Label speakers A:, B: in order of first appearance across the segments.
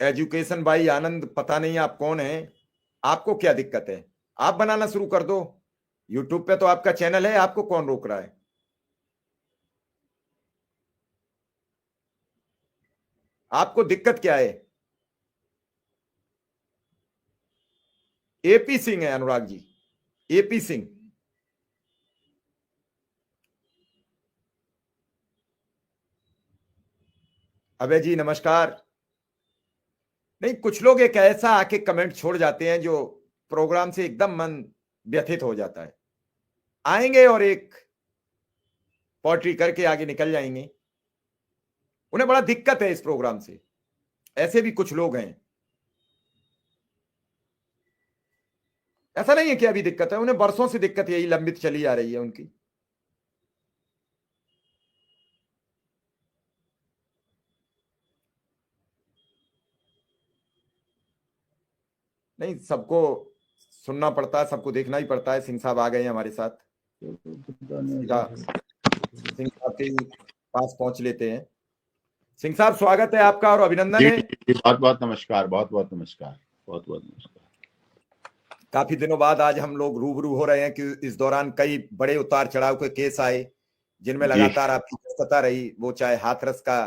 A: Education भाई आनंद, पता नहीं आप कौन है, आपको क्या दिक्कत है? आप बनाना शुरू कर दो। यूट्यूब पे तो आपका चैनल है, आपको कौन रोक रहा है? आपको दिक्कत क्या है? एपी सिंह है अनुराग जी, एपी सिंह। अबे जी नमस्कार। नहीं, कुछ लोग एक ऐसा आके कमेंट छोड़ जाते हैं जो प्रोग्राम से एकदम मन व्यथित हो जाता है। आएंगे और एक पोट्री करके आगे निकल जाएंगे। उन्हें बड़ा दिक्कत है इस प्रोग्राम से। ऐसे भी कुछ लोग हैं। ऐसा नहीं है कि अभी दिक्कत है, उन्हें बरसों से दिक्कत यही लंबित चली आ रही है उनकी। नहीं, सबको सुनना पड़ता है, सबको देखना ही पड़ता है। सिंह साहब आ गए हैं हमारे साथ, सीधा सिंह साहब के पास पहुंच लेते हैं। सिंह साहब, स्वागत है आपका और अभिनंदन है।
B: बहुत बहुत नमस्कार, बहुत बहुत नमस्कार, बहुत बहुत नमस्कार।
A: काफी दिनों बाद आज हम लोग रूबरू हो रहे हैं कि इस दौरान कई बड़े उतार चढ़ाव के केस आए, जिनमें लगातार आपकी व्यस्तता रही। वो चाहे हाथरस का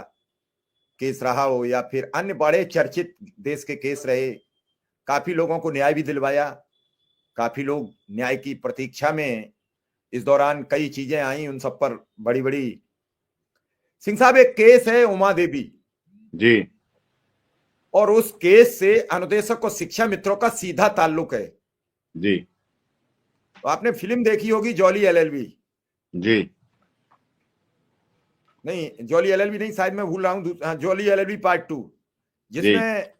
A: केस रहा हो या फिर अन्य बड़े चर्चित देश के केस रहे। काफी लोगों को न्याय भी दिलवाया, काफी लोग न्याय की प्रतीक्षा में। इस दौरान कई चीजें आई, उन सब पर बड़ी बड़ी। सिंह साहब, एक केस है उमा देवी
B: जी,
A: और उस केस से अनुदेशक और शिक्षा मित्रों का सीधा ताल्लुक है
B: जी।
A: तो आपने फिल्म देखी होगी जॉली एलएलबी।
B: जी,
A: नहीं, जॉली एलएलबी नहीं, शायद मैं भूल रहा हूं। हाँ, जॉली एलएलबी पार्ट 2, जिसमें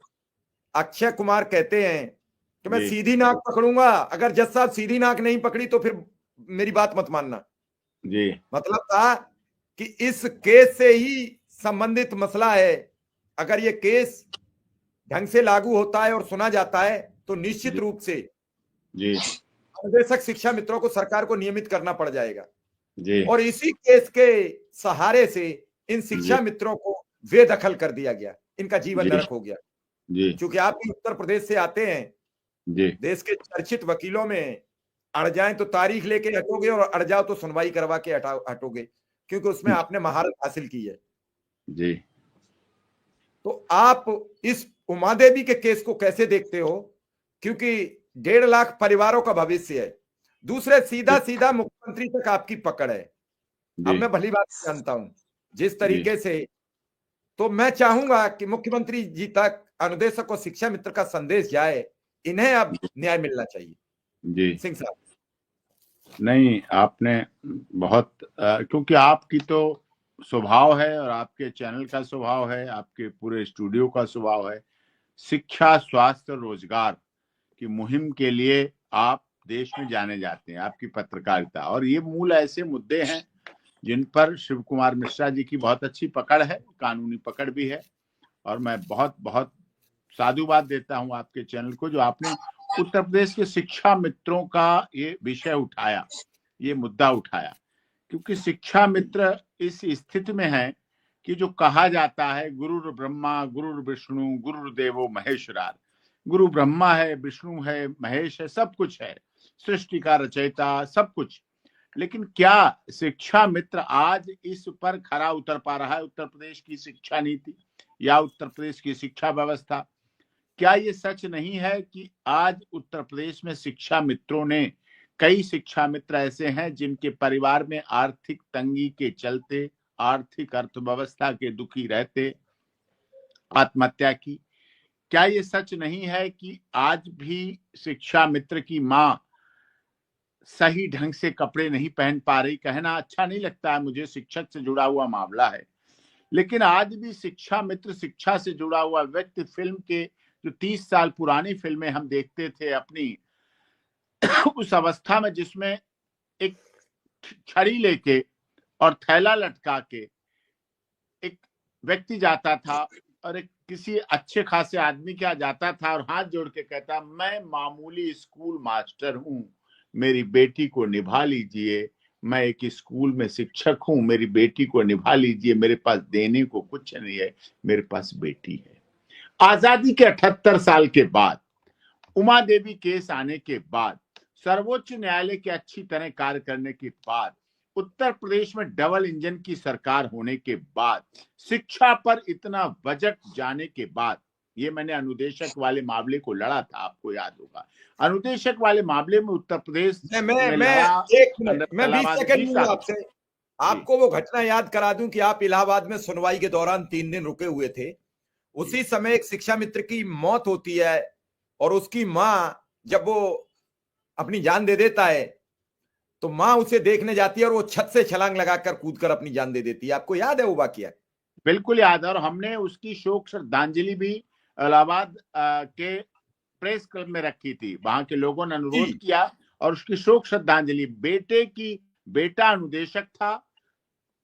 A: अक्षय कुमार कहते हैं कि मैं सीधी नाक पकड़ूंगा, अगर जज साहब सीधी नाक नहीं पकड़ी तो फिर मेरी बात मत मानना।
B: जी।
A: मतलब था कि इस केस से ही संबंधित मसला है। अगर ये केस ढंग से लागू होता है और सुना जाता है तो निश्चित रूप से
B: जी,
A: अनुदेशक शिक्षा मित्रों को सरकार को नियमित करना पड़ जाएगा।
B: जी,
A: और इसी केस के सहारे से इन शिक्षा मित्रों को बेदखल कर दिया गया, इनका जीवन नरक हो गया। क्योंकि आप भी उत्तर प्रदेश से आते हैं,
B: जी।
A: देश के चर्चित वकीलों में अड़ जाए तो तारीख लेके हटोगे और अड़ जाओ तो सुनवाई करवा के हटोगे, क्योंकि उसमें आपने महारत हासिल की है।
B: जी।
A: तो आप इस उमा देवी के केस को कैसे देखते हो? क्योंकि 1.5 लाख परिवारों का भविष्य है। दूसरे, सीधा सीधा मुख्यमंत्री तक आपकी पकड़ है। अब मैं भली बात जानता हूं जिस तरीके से, तो मैं चाहूंगा कि मुख्यमंत्री जी तक अनुदेशक और शिक्षा मित्र का संदेश जाए, इन्हें अब न्याय मिलना चाहिए।
B: जी।
A: सिंह साहब,
B: नहीं, आपने बहुत क्योंकि आपकी तो स्वभाव है और आपके चैनल का स्वभाव है, आपके पूरे स्टूडियो का स्वभाव है, शिक्षा, स्वास्थ्य, रोजगार की मुहिम के लिए आप देश में जाने जाते हैं, आपकी पत्रकारिता। और ये मूल ऐसे मुद्दे हैं जिन पर शिव कुमार मिश्रा जी की बहुत अच्छी पकड़ है, कानूनी पकड़ भी है। और मैं बहुत बहुत साधुवाद देता हूं आपके चैनल को, जो आपने उत्तर प्रदेश के शिक्षा मित्रों का ये विषय उठाया, ये मुद्दा उठाया। क्योंकि शिक्षा मित्र इस स्थिति में है कि जो कहा जाता है गुरुर ब्रह्मा गुरुर विष्णु गुरुर्देवो महेश्वरार, गुरु ब्रह्मा है, विष्णु है, महेश है, सब कुछ है, सृष्टि का रचयिता, सब कुछ। लेकिन क्या शिक्षा मित्र आज इस पर खरा उतर पा रहा है? उत्तर प्रदेश की शिक्षा नीति या उत्तर प्रदेश की शिक्षा व्यवस्था, क्या ये सच नहीं है कि आज उत्तर प्रदेश में शिक्षा मित्रों ने, कई शिक्षा मित्र ऐसे हैं जिनके परिवार में आर्थिक तंगी के चलते, आर्थिक अर्थव्यवस्था के दुखी रहते आत्महत्या की? क्या ये सच नहीं है कि आज भी शिक्षा मित्र की माँ सही ढंग से कपड़े नहीं पहन पा रही? कहना अच्छा नहीं लगता है मुझे, शिक्षक से जुड़ा हुआ मामला है, लेकिन आज भी शिक्षा मित्र, शिक्षा से जुड़ा हुआ व्यक्ति, फिल्म के जो 30 साल पुरानी फिल्में हम देखते थे अपनी उस अवस्था में, जिसमें एक छड़ी लेके और थैला लटका के एक व्यक्ति जाता था और एक किसी अच्छे खासे आदमी क्या जाता था और हाथ जोड़ के कहता, मैं मामूली स्कूल मास्टर हूं, मेरी बेटी को निभा लीजिए, मैं एक स्कूल में शिक्षक हूं, मेरी बेटी को निभा लीजिए, मेरे पास देने को कुछ नहीं है, मेरे पास बेटी है। आजादी के 78 साल के बाद, उमा देवी केस आने के बाद, सर्वोच्च न्यायालय के अच्छी तरह कार्य करने के बाद, उत्तर प्रदेश में डबल इंजन की सरकार होने के बाद, शिक्षा पर इतना बजट जाने के बाद, ये मैंने अनुदेशक वाले मामले को लड़ा था, आपको याद होगा। अनुदेशक वाले मामले में उत्तर प्रदेश
A: मैं
B: लड़ा।
A: एक मिनट, मैं 20 सेकंड लूंगा आपसे।
B: जी।
A: आपको वो घटना याद करा दूं कि आप इलाहाबाद में सुनवाई के दौरान 3 दिन रुके हुए थे। उसी समय एक शिक्षा मित्र की मौत होती है और उसकी मां, जब वो अपनी जान दे देता है तो मां उसे देखने जाती है और वो छत से छलांग लगाकर कूदकर अपनी जान दे देती है। आपको याद है वो वाकया?
B: बिल्कुल याद है, और हमने उसकी शोक श्रद्धांजलि भी इलाहाबाद के प्रेस क्लब में रखी थी। वहां के लोगों ने अनुरोध किया और उसकी शोक श्रद्धांजलि, बेटा अनुदेशक था,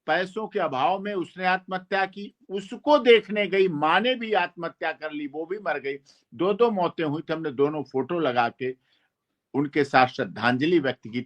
B: पैसों के अभाव में उसने आत्महत्या की, उसको देखने गई मां ने भी आत्महत्या कर ली, वो भी मर गई। दो मौतें हुई थी। हमने दोनों फोटो लगा के उनके साथ श्रद्धांजलि व्यक्त की थी।